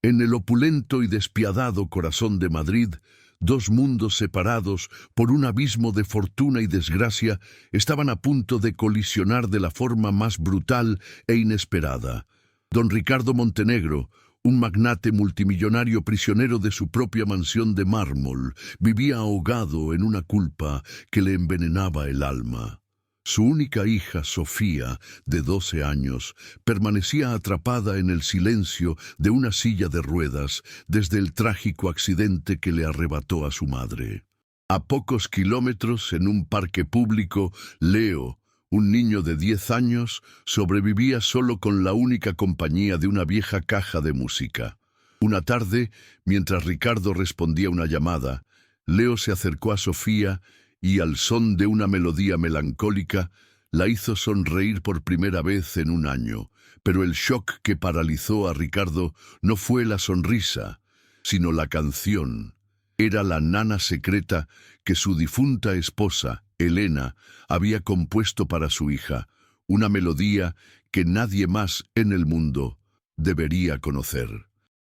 En el opulento y despiadado corazón de Madrid, dos mundos separados por un abismo de fortuna y desgracia estaban a punto de colisionar de la forma más brutal e inesperada. Don Ricardo Montenegro, un magnate multimillonario prisionero de su propia mansión de mármol, vivía ahogado en una culpa que le envenenaba el alma. Su única hija, Sofía, de 12 años, permanecía atrapada en el silencio de una silla de ruedas desde el trágico accidente que le arrebató a su madre. A pocos kilómetros, en un parque público, Leo, un niño de 10 años, sobrevivía solo con la única compañía de una vieja caja de música. Una tarde, mientras Ricardo respondía una llamada, Leo se acercó a Sofía y, al son de una melodía melancólica, la hizo sonreír por primera vez en un año. Pero el shock que paralizó a Ricardo no fue la sonrisa, sino la canción. Era la nana secreta que su difunta esposa, Elena, había compuesto para su hija, una melodía que nadie más en el mundo debería conocer.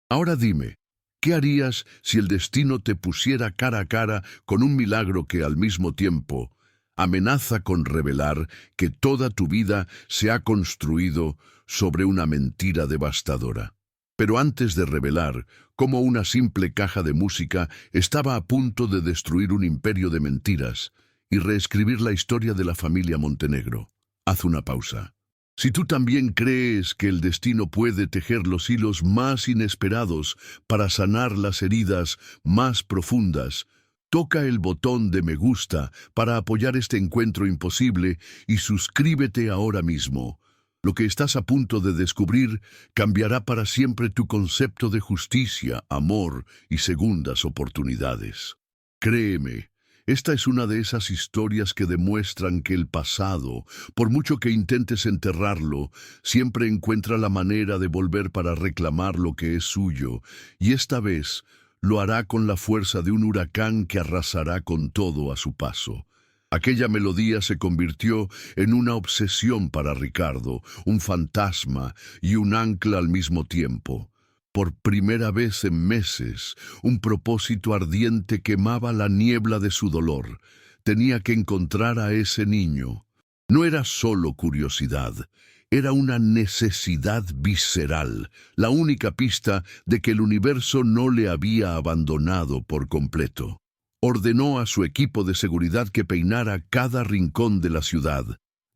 Ahora dime, ¿qué harías si el destino te pusiera cara a cara con un milagro que al mismo tiempo amenaza con revelar que toda tu vida se ha construido sobre una mentira devastadora? Pero antes de revelar cómo una simple caja de música estaba a punto de destruir un imperio de mentiras y reescribir la historia de la familia Montenegro, haz una pausa. Si tú también crees que el destino puede tejer los hilos más inesperados para sanar las heridas más profundas, toca el botón de me gusta para apoyar este encuentro imposible y suscríbete ahora mismo. Lo que estás a punto de descubrir cambiará para siempre tu concepto de justicia, amor y segundas oportunidades. Créeme, esta es una de esas historias que demuestran que el pasado, por mucho que intentes enterrarlo, siempre encuentra la manera de volver para reclamar lo que es suyo, y esta vez lo hará con la fuerza de un huracán que arrasará con todo a su paso. Aquella melodía se convirtió en una obsesión para Ricardo, un fantasma y un ancla al mismo tiempo. Por primera vez en meses, un propósito ardiente quemaba la niebla de su dolor. Tenía que encontrar a ese niño. No era solo curiosidad, era una necesidad visceral, la única pista de que el universo no le había abandonado por completo. Ordenó a su equipo de seguridad que peinara cada rincón de la ciudad,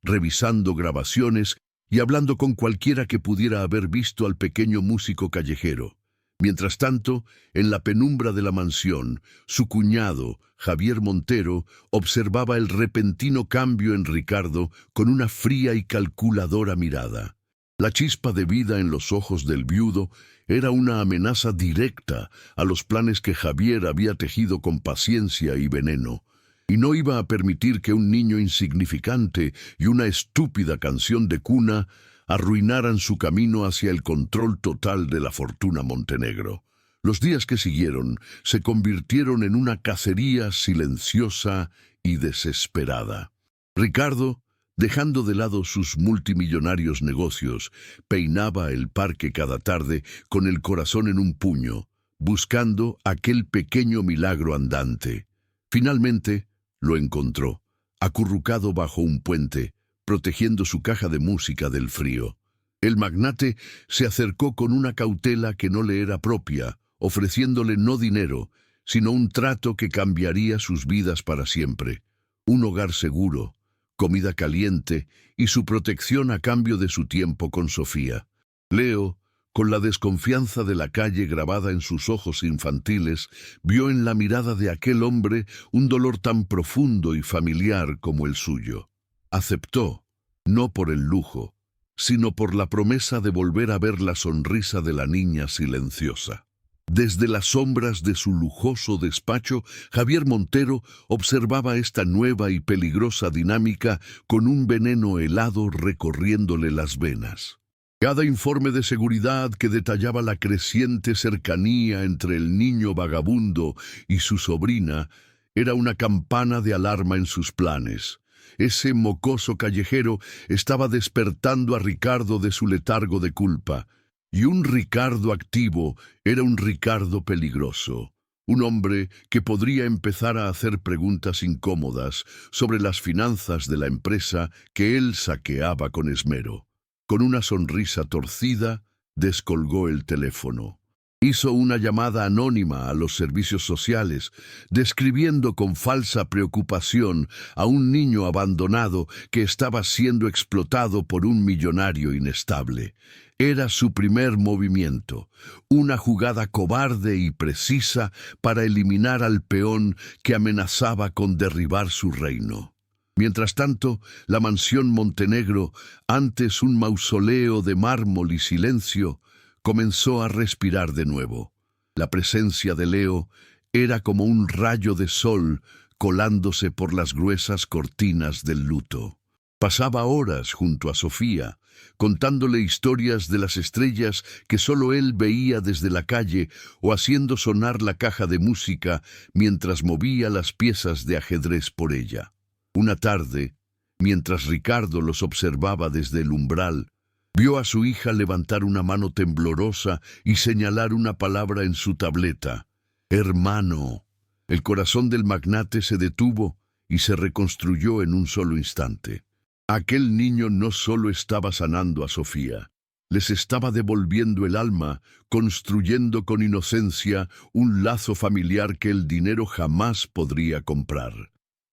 revisando grabaciones y hablando con cualquiera que pudiera haber visto al pequeño músico callejero. Mientras tanto, en la penumbra de la mansión, su cuñado, Javier Montero, observaba el repentino cambio en Ricardo con una fría y calculadora mirada. La chispa de vida en los ojos del viudo era una amenaza directa a los planes que Javier había tejido con paciencia y veneno, y no iba a permitir que un niño insignificante y una estúpida canción de cuna arruinaran su camino hacia el control total de la fortuna Montenegro. Los días que siguieron se convirtieron en una cacería silenciosa y desesperada. Ricardo, dejando de lado sus multimillonarios negocios, peinaba el parque cada tarde con el corazón en un puño, buscando aquel pequeño milagro andante. Finalmente, lo encontró, acurrucado bajo un puente, protegiendo su caja de música del frío. El magnate se acercó con una cautela que no le era propia, ofreciéndole no dinero, sino un trato que cambiaría sus vidas para siempre. Un hogar seguro, comida caliente y su protección a cambio de su tiempo con Sofía. Leo, con la desconfianza de la calle grabada en sus ojos infantiles, vio en la mirada de aquel hombre un dolor tan profundo y familiar como el suyo. Aceptó, no por el lujo, sino por la promesa de volver a ver la sonrisa de la niña silenciosa. Desde las sombras de su lujoso despacho, Javier Montero observaba esta nueva y peligrosa dinámica con un veneno helado recorriéndole las venas. Cada informe de seguridad que detallaba la creciente cercanía entre el niño vagabundo y su sobrina era una campana de alarma en sus planes. Ese mocoso callejero estaba despertando a Ricardo de su letargo de culpa. Y un Ricardo activo era un Ricardo peligroso. Un hombre que podría empezar a hacer preguntas incómodas sobre las finanzas de la empresa que él saqueaba con esmero. Con una sonrisa torcida, descolgó el teléfono. Hizo una llamada anónima a los servicios sociales, describiendo con falsa preocupación a un niño abandonado que estaba siendo explotado por un millonario inestable. Era su primer movimiento, una jugada cobarde y precisa para eliminar al peón que amenazaba con derribar su reino. Mientras tanto, la mansión Montenegro, antes un mausoleo de mármol y silencio, comenzó a respirar de nuevo. La presencia de Leo era como un rayo de sol colándose por las gruesas cortinas del luto. Pasaba horas junto a Sofía, contándole historias de las estrellas que solo él veía desde la calle o haciendo sonar la caja de música mientras movía las piezas de ajedrez por ella. Una tarde, mientras Ricardo los observaba desde el umbral, vio a su hija levantar una mano temblorosa y señalar una palabra en su tableta. «Hermano». El corazón del magnate se detuvo y se reconstruyó en un solo instante. Aquel niño no solo estaba sanando a Sofía, les estaba devolviendo el alma, construyendo con inocencia un lazo familiar que el dinero jamás podría comprar.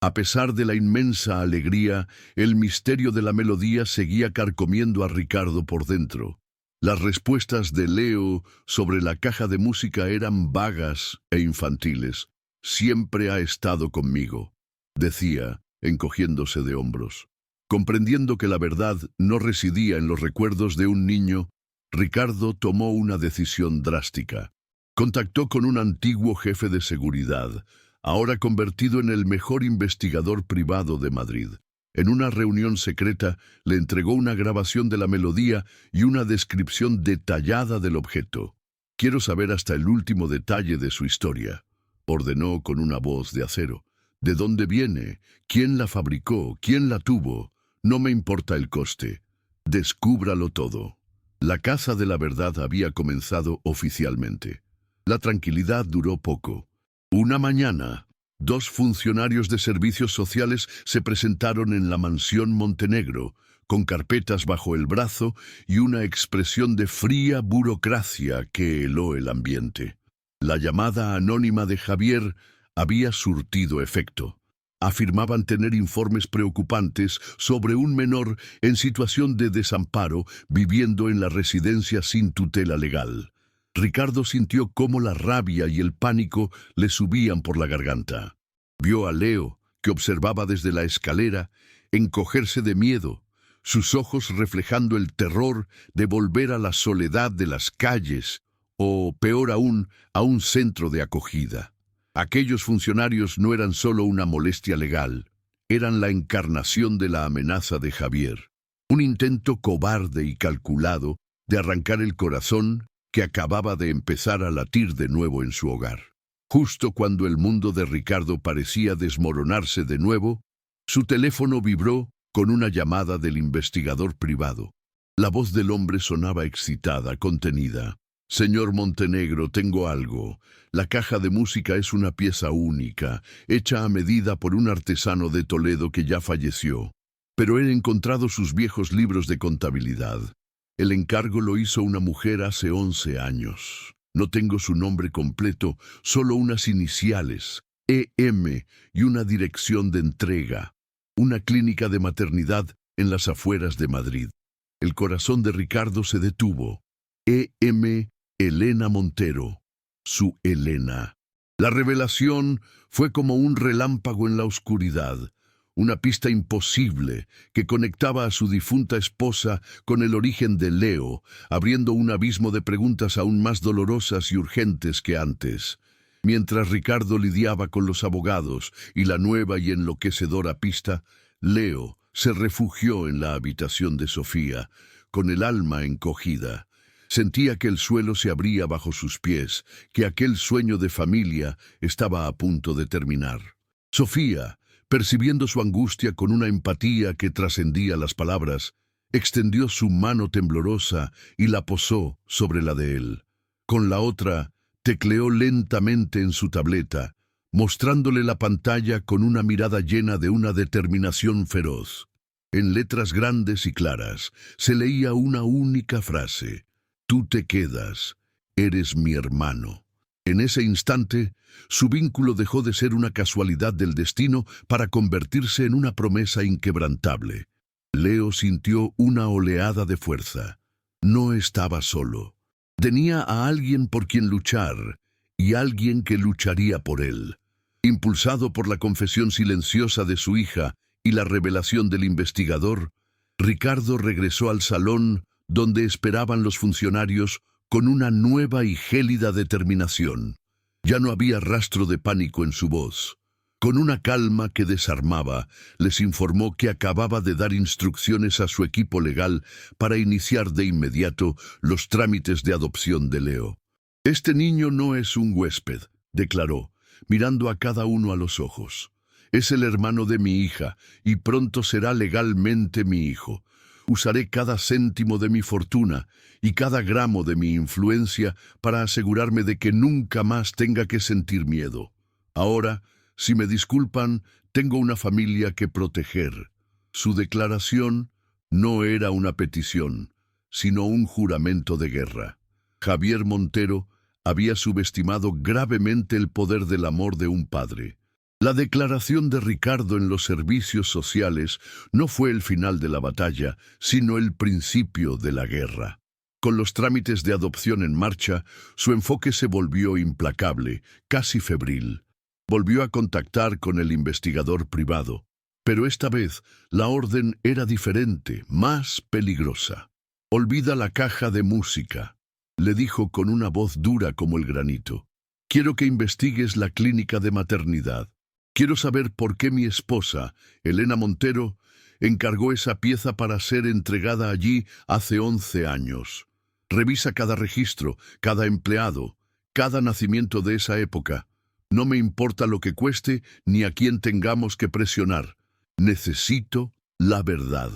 A pesar de la inmensa alegría, el misterio de la melodía seguía carcomiendo a Ricardo por dentro. Las respuestas de Leo sobre la caja de música eran vagas e infantiles. «Siempre ha estado conmigo», decía, encogiéndose de hombros. Comprendiendo que la verdad no residía en los recuerdos de un niño, Ricardo tomó una decisión drástica. Contactó con un antiguo jefe de seguridad, ahora convertido en el mejor investigador privado de Madrid. En una reunión secreta le entregó una grabación de la melodía y una descripción detallada del objeto. «Quiero saber hasta el último detalle de su historia», ordenó con una voz de acero. «¿De dónde viene? ¿Quién la fabricó? ¿Quién la tuvo? No me importa el coste. Descúbralo todo». La caza de la verdad había comenzado oficialmente. La tranquilidad duró poco. Una mañana, 2 funcionarios de servicios sociales se presentaron en la mansión Montenegro, con carpetas bajo el brazo y una expresión de fría burocracia que heló el ambiente. La llamada anónima de Javier había surtido efecto. Afirmaban tener informes preocupantes sobre un menor en situación de desamparo viviendo en la residencia sin tutela legal. Ricardo sintió cómo la rabia y el pánico le subían por la garganta. Vio a Leo, que observaba desde la escalera, encogerse de miedo, sus ojos reflejando el terror de volver a la soledad de las calles o, peor aún, a un centro de acogida. Aquellos funcionarios no eran solo una molestia legal, eran la encarnación de la amenaza de Javier. Un intento cobarde y calculado de arrancar el corazón que acababa de empezar a latir de nuevo en su hogar. Justo cuando el mundo de Ricardo parecía desmoronarse de nuevo, su teléfono vibró con una llamada del investigador privado. La voz del hombre sonaba excitada, contenida. «Señor Montenegro, tengo algo. La caja de música es una pieza única, hecha a medida por un artesano de Toledo que ya falleció. Pero he encontrado sus viejos libros de contabilidad. El encargo lo hizo una mujer hace 11 años. No tengo su nombre completo, solo unas iniciales, EM, y una dirección de entrega. Una clínica de maternidad en las afueras de Madrid». El corazón de Ricardo se detuvo. EM Elena Montero, su Elena. La revelación fue como un relámpago en la oscuridad, una pista imposible que conectaba a su difunta esposa con el origen de Leo, abriendo un abismo de preguntas aún más dolorosas y urgentes que antes. Mientras Ricardo lidiaba con los abogados y la nueva y enloquecedora pista, Leo se refugió en la habitación de Sofía, con el alma encogida. Sentía que el suelo se abría bajo sus pies, que aquel sueño de familia estaba a punto de terminar. Sofía, percibiendo su angustia con una empatía que trascendía las palabras, Extendió su mano temblorosa y la posó sobre la de él. Con la otra, tecleó lentamente en su tableta, mostrándole la pantalla con una mirada llena de una determinación feroz. En letras grandes y claras se leía una única frase: «Tú te quedas, eres mi hermano». En ese instante, su vínculo dejó de ser una casualidad del destino para convertirse en una promesa inquebrantable. Leo sintió una oleada de fuerza. No estaba solo. Tenía a alguien por quien luchar y alguien que lucharía por él. Impulsado por la confesión silenciosa de su hija y la revelación del investigador, Ricardo regresó al salón donde esperaban los funcionarios con una nueva y gélida determinación. Ya no había rastro de pánico en su voz. Con una calma que desarmaba, les informó que acababa de dar instrucciones a su equipo legal para iniciar de inmediato los trámites de adopción de Leo. «Este niño no es un huésped», declaró, mirando a cada uno a los ojos. «Es el hermano de mi hija y pronto será legalmente mi hijo. Usaré cada céntimo de mi fortuna y cada gramo de mi influencia para asegurarme de que nunca más tenga que sentir miedo. Ahora, si me disculpan, tengo una familia que proteger». Su declaración no era una petición, sino un juramento de guerra. Javier Montero había subestimado gravemente el poder del amor de un padre. La declaración de Ricardo en los servicios sociales no fue el final de la batalla, sino el principio de la guerra. Con los trámites de adopción en marcha, su enfoque se volvió implacable, casi febril. Volvió a contactar con el investigador privado, pero esta vez la orden era diferente, más peligrosa. «Olvida la caja de música», le dijo con una voz dura como el granito. «Quiero que investigues la clínica de maternidad. Quiero saber por qué mi esposa, Elena Montero, encargó esa pieza para ser entregada allí hace 11 años. Revisa cada registro, cada empleado, cada nacimiento de esa época. No me importa lo que cueste ni a quién tengamos que presionar. Necesito la verdad».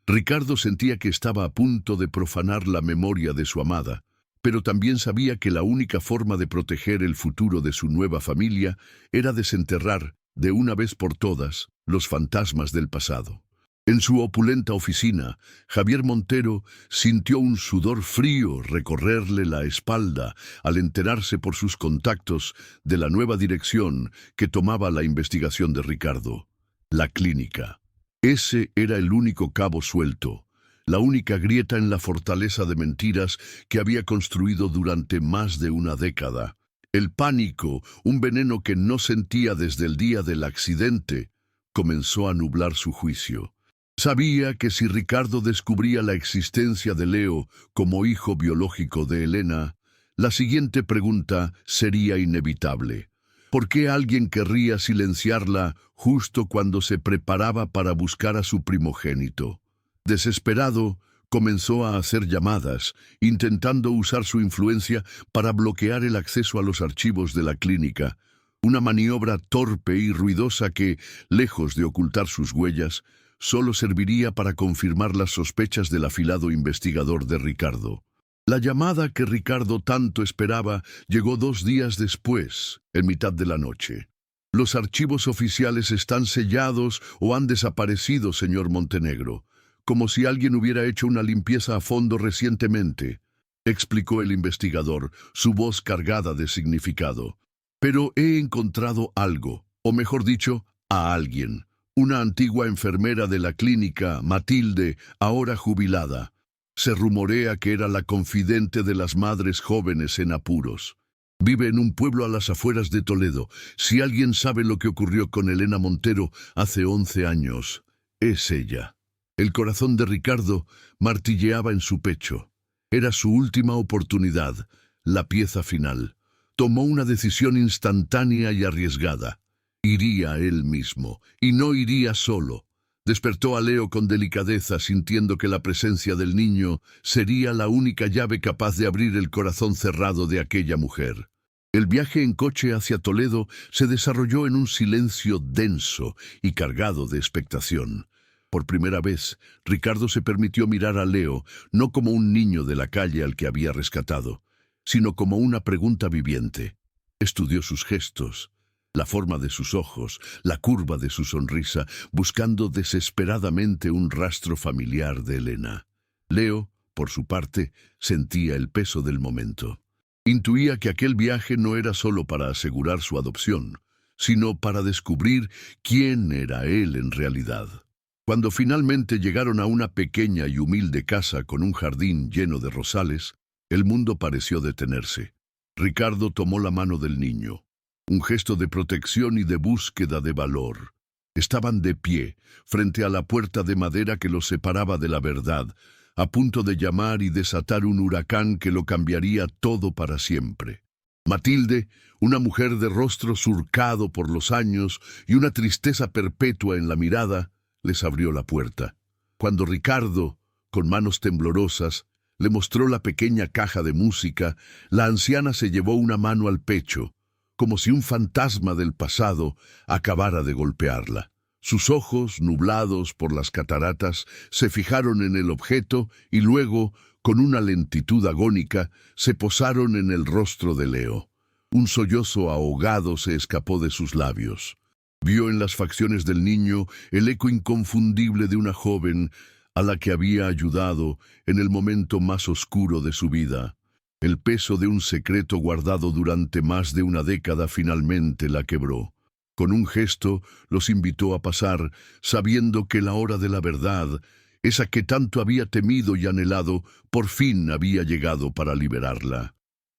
Ricardo sentía que estaba a punto de profanar la memoria de su amada, pero también sabía que la única forma de proteger el futuro de su nueva familia era desenterrar, de una vez por todas, los fantasmas del pasado. En su opulenta oficina, Javier Montero sintió un sudor frío recorrerle la espalda al enterarse por sus contactos de la nueva dirección que tomaba la investigación de Ricardo: la clínica. Ese era el único cabo suelto, la única grieta en la fortaleza de mentiras que había construido durante más de una década. El pánico, un veneno que no sentía desde el día del accidente, comenzó a nublar su juicio. Sabía que si Ricardo descubría la existencia de Leo como hijo biológico de Elena, la siguiente pregunta sería inevitable. ¿Por qué alguien querría silenciarla justo cuando se preparaba para buscar a su primogénito? Desesperado, comenzó a hacer llamadas, intentando usar su influencia para bloquear el acceso a los archivos de la clínica, una maniobra torpe y ruidosa que, lejos de ocultar sus huellas, solo serviría para confirmar las sospechas del afilado investigador de Ricardo. La llamada que Ricardo tanto esperaba llegó 2 días después, en mitad de la noche. «Los archivos oficiales están sellados o han desaparecido, señor Montenegro, como si alguien hubiera hecho una limpieza a fondo recientemente», explicó el investigador, su voz cargada de significado. «Pero he encontrado algo, o mejor dicho, a alguien. Una antigua enfermera de la clínica, Matilde, ahora jubilada. Se rumorea que era la confidente de las madres jóvenes en apuros. Vive en un pueblo a las afueras de Toledo. Si alguien sabe lo que ocurrió con Elena Montero hace 11 años, es ella». El corazón de Ricardo martilleaba en su pecho. Era su última oportunidad, la pieza final. Tomó una decisión instantánea y arriesgada. Iría él mismo, y no iría solo. Despertó a Leo con delicadeza, sintiendo que la presencia del niño sería la única llave capaz de abrir el corazón cerrado de aquella mujer. El viaje en coche hacia Toledo se desarrolló en un silencio denso y cargado de expectación. Por primera vez, Ricardo se permitió mirar a Leo no como un niño de la calle al que había rescatado, sino como una pregunta viviente. Estudió sus gestos, la forma de sus ojos, la curva de su sonrisa, buscando desesperadamente un rastro familiar de Elena. Leo, por su parte, sentía el peso del momento. Intuía que aquel viaje no era solo para asegurar su adopción, sino para descubrir quién era él en realidad. Cuando finalmente llegaron a una pequeña y humilde casa con un jardín lleno de rosales, el mundo pareció detenerse. Ricardo tomó la mano del niño, un gesto de protección y de búsqueda de valor. Estaban de pie, frente a la puerta de madera que los separaba de la verdad, a punto de llamar y desatar un huracán que lo cambiaría todo para siempre. Matilde, una mujer de rostro surcado por los años y una tristeza perpetua en la mirada, les abrió la puerta. Cuando Ricardo, con manos temblorosas, le mostró la pequeña caja de música, la anciana se llevó una mano al pecho, como si un fantasma del pasado acabara de golpearla. Sus ojos, nublados por las cataratas, se fijaron en el objeto y luego, con una lentitud agónica, se posaron en el rostro de Leo. Un sollozo ahogado se escapó de sus labios. Vio en las facciones del niño el eco inconfundible de una joven a la que había ayudado en el momento más oscuro de su vida. El peso de un secreto guardado durante más de una década finalmente la quebró. Con un gesto los invitó a pasar, sabiendo que la hora de la verdad, esa que tanto había temido y anhelado, por fin había llegado para liberarla.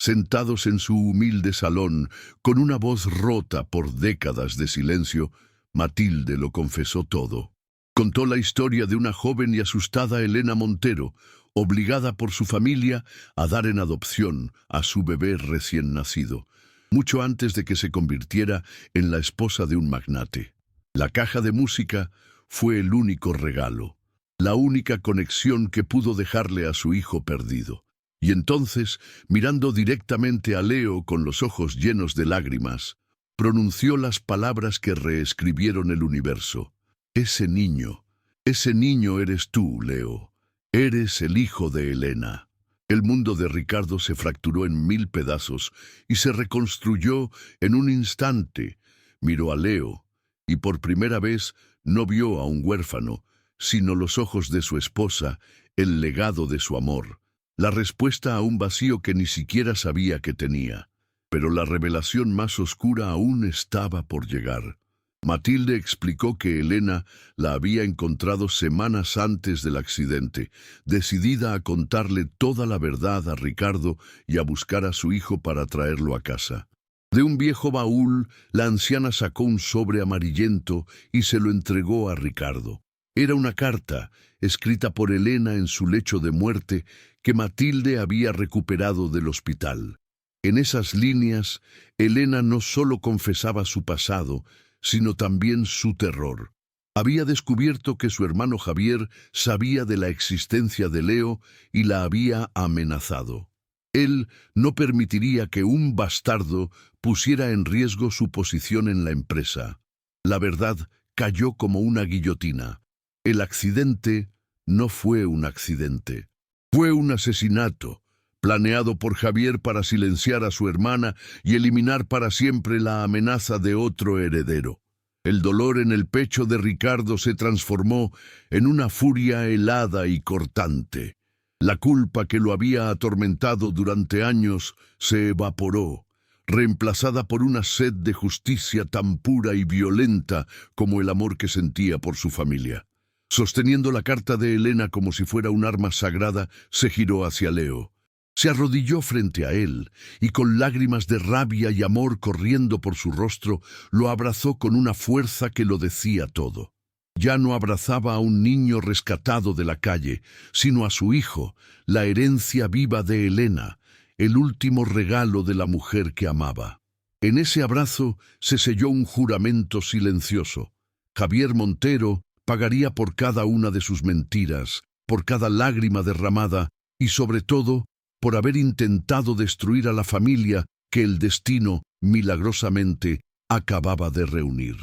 Sentados en su humilde salón, con una voz rota por décadas de silencio, Matilde lo confesó todo. Contó la historia de una joven y asustada Elena Montero, obligada por su familia a dar en adopción a su bebé recién nacido, mucho antes de que se convirtiera en la esposa de un magnate. La caja de música fue el único regalo, la única conexión que pudo dejarle a su hijo perdido. Y entonces, mirando directamente a Leo con los ojos llenos de lágrimas, pronunció las palabras que reescribieron el universo. Ese niño eres tú, Leo. Eres el hijo de Elena. El mundo de Ricardo se fracturó en 1000 pedazos y se reconstruyó en un instante. Miró a Leo y por primera vez no vio a un huérfano, sino los ojos de su esposa, el legado de su amor. La respuesta a un vacío que ni siquiera sabía que tenía. Pero la revelación más oscura aún estaba por llegar. Matilde explicó que Elena la había encontrado semanas antes del accidente, decidida a contarle toda la verdad a Ricardo y a buscar a su hijo para traerlo a casa. De un viejo baúl, la anciana sacó un sobre amarillento y se lo entregó a Ricardo. Era una carta, escrita por Elena en su lecho de muerte, que Matilde había recuperado del hospital. En esas líneas, Elena no solo confesaba su pasado, sino también su terror. Había descubierto que su hermano Javier sabía de la existencia de Leo y la había amenazado. Él no permitiría que un bastardo pusiera en riesgo su posición en la empresa. La verdad cayó como una guillotina. El accidente no fue un accidente. Fue un asesinato, planeado por Javier para silenciar a su hermana y eliminar para siempre la amenaza de otro heredero. El dolor en el pecho de Ricardo se transformó en una furia helada y cortante. La culpa que lo había atormentado durante años se evaporó, reemplazada por una sed de justicia tan pura y violenta como el amor que sentía por su familia. Sosteniendo la carta de Elena como si fuera un arma sagrada, se giró hacia Leo. Se arrodilló frente a él y con lágrimas de rabia y amor corriendo por su rostro, lo abrazó con una fuerza que lo decía todo. Ya no abrazaba a un niño rescatado de la calle, sino a su hijo, la herencia viva de Elena, el último regalo de la mujer que amaba. En ese abrazo se selló un juramento silencioso. Javier Montero pagaría por cada una de sus mentiras, por cada lágrima derramada y, sobre todo, por haber intentado destruir a la familia que el destino, milagrosamente, acababa de reunir.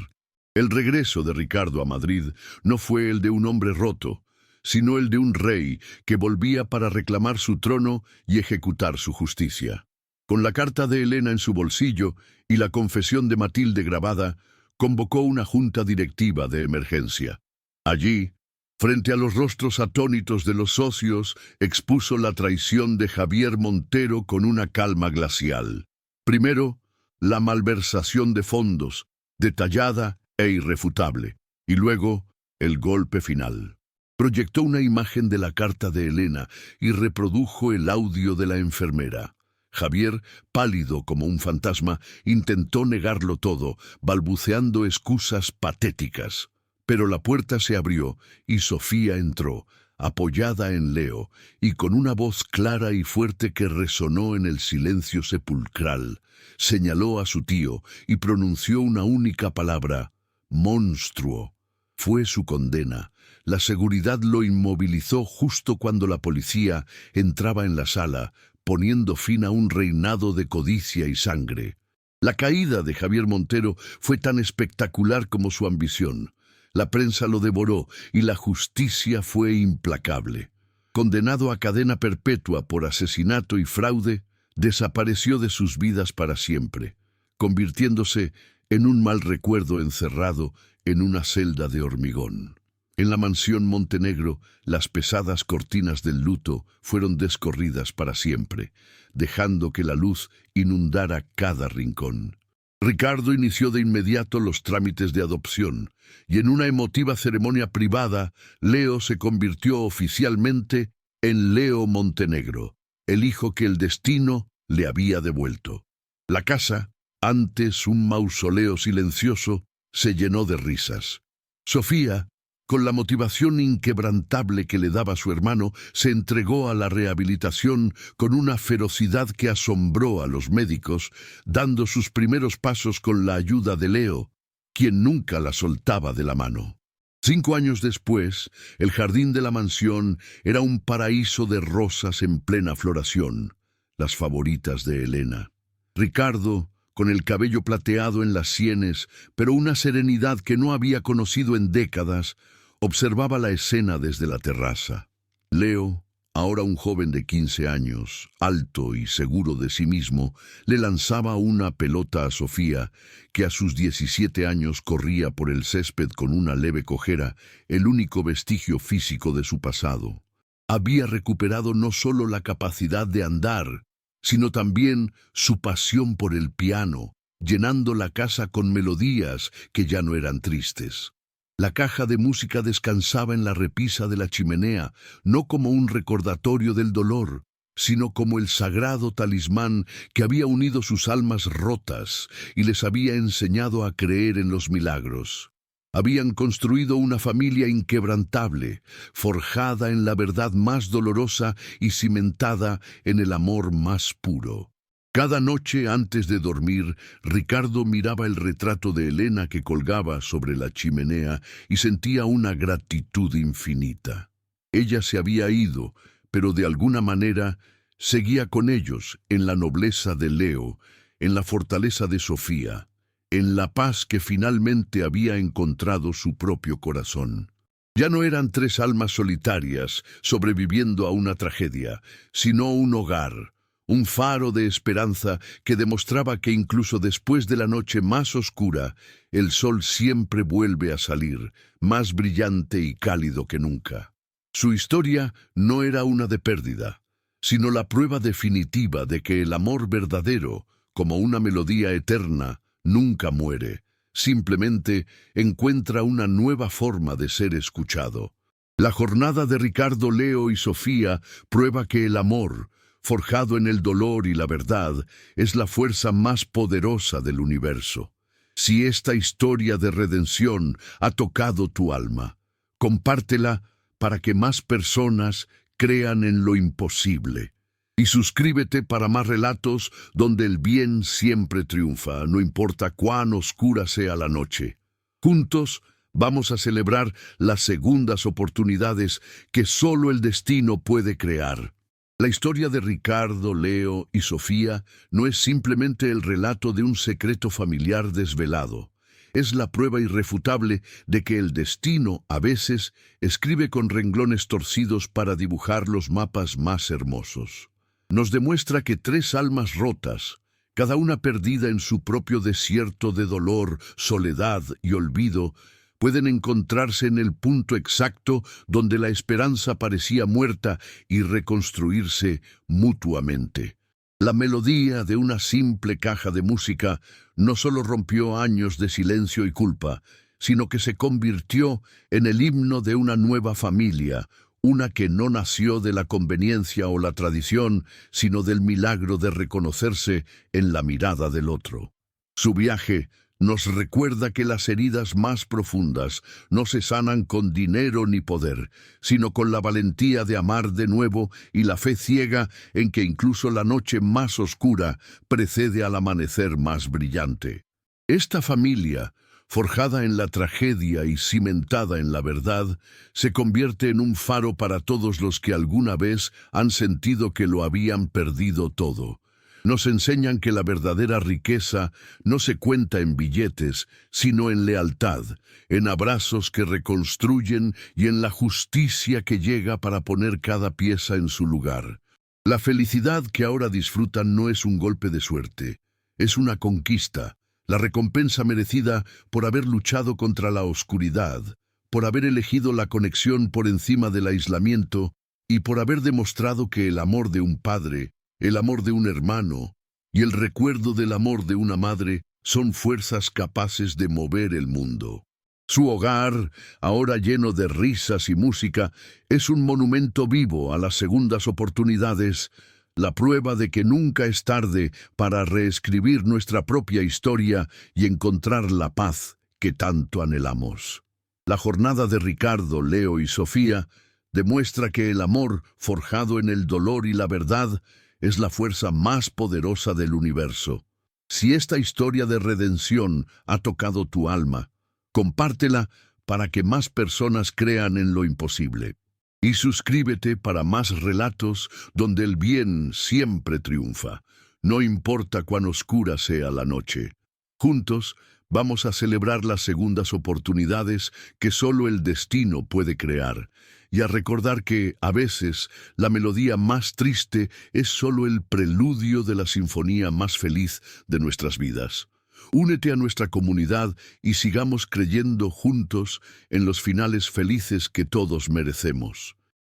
El regreso de Ricardo a Madrid no fue el de un hombre roto, sino el de un rey que volvía para reclamar su trono y ejecutar su justicia. Con la carta de Elena en su bolsillo y la confesión de Matilde grabada, convocó una junta directiva de emergencia. Allí, frente a los rostros atónitos de los socios, expuso la traición de Javier Montero con una calma glacial. Primero, la malversación de fondos, detallada e irrefutable, y luego, el golpe final. Proyectó una imagen de la carta de Elena y reprodujo el audio de la enfermera. Javier, pálido como un fantasma, intentó negarlo todo, balbuceando excusas patéticas. Pero la puerta se abrió y Sofía entró, apoyada en Leo, y con una voz clara y fuerte que resonó en el silencio sepulcral, señaló a su tío y pronunció una única palabra: monstruo. Fue su condena. La seguridad lo inmovilizó justo cuando la policía entraba en la sala, poniendo fin a un reinado de codicia y sangre. La caída de Javier Montero fue tan espectacular como su ambición. La prensa lo devoró y la justicia fue implacable. Condenado a cadena perpetua por asesinato y fraude, desapareció de sus vidas para siempre, convirtiéndose en un mal recuerdo encerrado en una celda de hormigón. En la mansión Montenegro, las pesadas cortinas del luto fueron descorridas para siempre, dejando que la luz inundara cada rincón. Ricardo inició de inmediato los trámites de adopción, y en una emotiva ceremonia privada, Leo se convirtió oficialmente en Leo Montenegro, el hijo que el destino le había devuelto. La casa, antes un mausoleo silencioso, se llenó de risas. Sofía, con la motivación inquebrantable que le daba su hermano, se entregó a la rehabilitación con una ferocidad que asombró a los médicos, dando sus primeros pasos con la ayuda de Leo, quien nunca la soltaba de la mano. 5 años después, el jardín de la mansión era un paraíso de rosas en plena floración, las favoritas de Elena. Ricardo, con el cabello plateado en las sienes, pero una serenidad que no había conocido en décadas, observaba la escena desde la terraza. Leo, ahora un joven de 15 años, alto y seguro de sí mismo, le lanzaba una pelota a Sofía, que a sus 17 años corría por el césped con una leve cojera, el único vestigio físico de su pasado. Había recuperado no solo la capacidad de andar, sino también su pasión por el piano, llenando la casa con melodías que ya no eran tristes. La caja de música descansaba en la repisa de la chimenea, no como un recordatorio del dolor, sino como el sagrado talismán que había unido sus almas rotas y les había enseñado a creer en los milagros. Habían construido una familia inquebrantable, forjada en la verdad más dolorosa y cimentada en el amor más puro. Cada noche antes de dormir, Ricardo miraba el retrato de Elena que colgaba sobre la chimenea y sentía una gratitud infinita. Ella se había ido, pero de alguna manera seguía con ellos en la nobleza de Leo, en la fortaleza de Sofía, en la paz que finalmente había encontrado su propio corazón. Ya no eran 3 almas solitarias sobreviviendo a una tragedia, sino un hogar, un faro de esperanza que demostraba que incluso después de la noche más oscura, el sol siempre vuelve a salir, más brillante y cálido que nunca. Su historia no era una de pérdida, sino la prueba definitiva de que el amor verdadero, como una melodía eterna, nunca muere, simplemente encuentra una nueva forma de ser escuchado. La jornada de Ricardo, Leo y Sofía prueba que el amor, forjado en el dolor y la verdad, es la fuerza más poderosa del universo. Si esta historia de redención ha tocado tu alma, compártela para que más personas crean en lo imposible. Y suscríbete para más relatos donde el bien siempre triunfa, no importa cuán oscura sea la noche. Juntos vamos a celebrar las segundas oportunidades que solo el destino puede crear. La historia de Ricardo, Leo y Sofía no es simplemente el relato de un secreto familiar desvelado. es la prueba irrefutable de que el destino, a veces, escribe con renglones torcidos para dibujar los mapas más hermosos. Nos demuestra que tres almas rotas, cada una perdida en su propio desierto de dolor, soledad y olvido, pueden encontrarse en el punto exacto donde la esperanza parecía muerta y reconstruirse mutuamente. La melodía de una simple caja de música no solo rompió años de silencio y culpa, sino que se convirtió en el himno de una nueva familia, una que no nació de la conveniencia o la tradición, sino del milagro de reconocerse en la mirada del otro. Su viaje nos recuerda que las heridas más profundas no se sanan con dinero ni poder, sino con la valentía de amar de nuevo y la fe ciega en que incluso la noche más oscura precede al amanecer más brillante. Esta familia, forjada en la tragedia y cimentada en la verdad, se convierte en un faro para todos los que alguna vez han sentido que lo habían perdido todo. Nos enseñan que la verdadera riqueza no se cuenta en billetes, sino en lealtad, en abrazos que reconstruyen y en la justicia que llega para poner cada pieza en su lugar. La felicidad que ahora disfrutan no es un golpe de suerte, es una conquista, la recompensa merecida por haber luchado contra la oscuridad, por haber elegido la conexión por encima del aislamiento y por haber demostrado que el amor de un padre, el amor de un hermano y el recuerdo del amor de una madre son fuerzas capaces de mover el mundo. Su hogar, ahora lleno de risas y música, es un monumento vivo a las segundas oportunidades, la prueba de que nunca es tarde para reescribir nuestra propia historia y encontrar la paz que tanto anhelamos. La jornada de Ricardo, Leo y Sofía demuestra que el amor, forjado en el dolor y la verdad, es la fuerza más poderosa del universo. Si esta historia de redención ha tocado tu alma, compártela para que más personas crean en lo imposible. Y suscríbete para más relatos donde el bien siempre triunfa, no importa cuán oscura sea la noche. Juntos vamos a celebrar las segundas oportunidades que solo el destino puede crear, y a recordar que, a veces, la melodía más triste es solo el preludio de la sinfonía más feliz de nuestras vidas. Únete a nuestra comunidad y sigamos creyendo juntos en los finales felices que todos merecemos.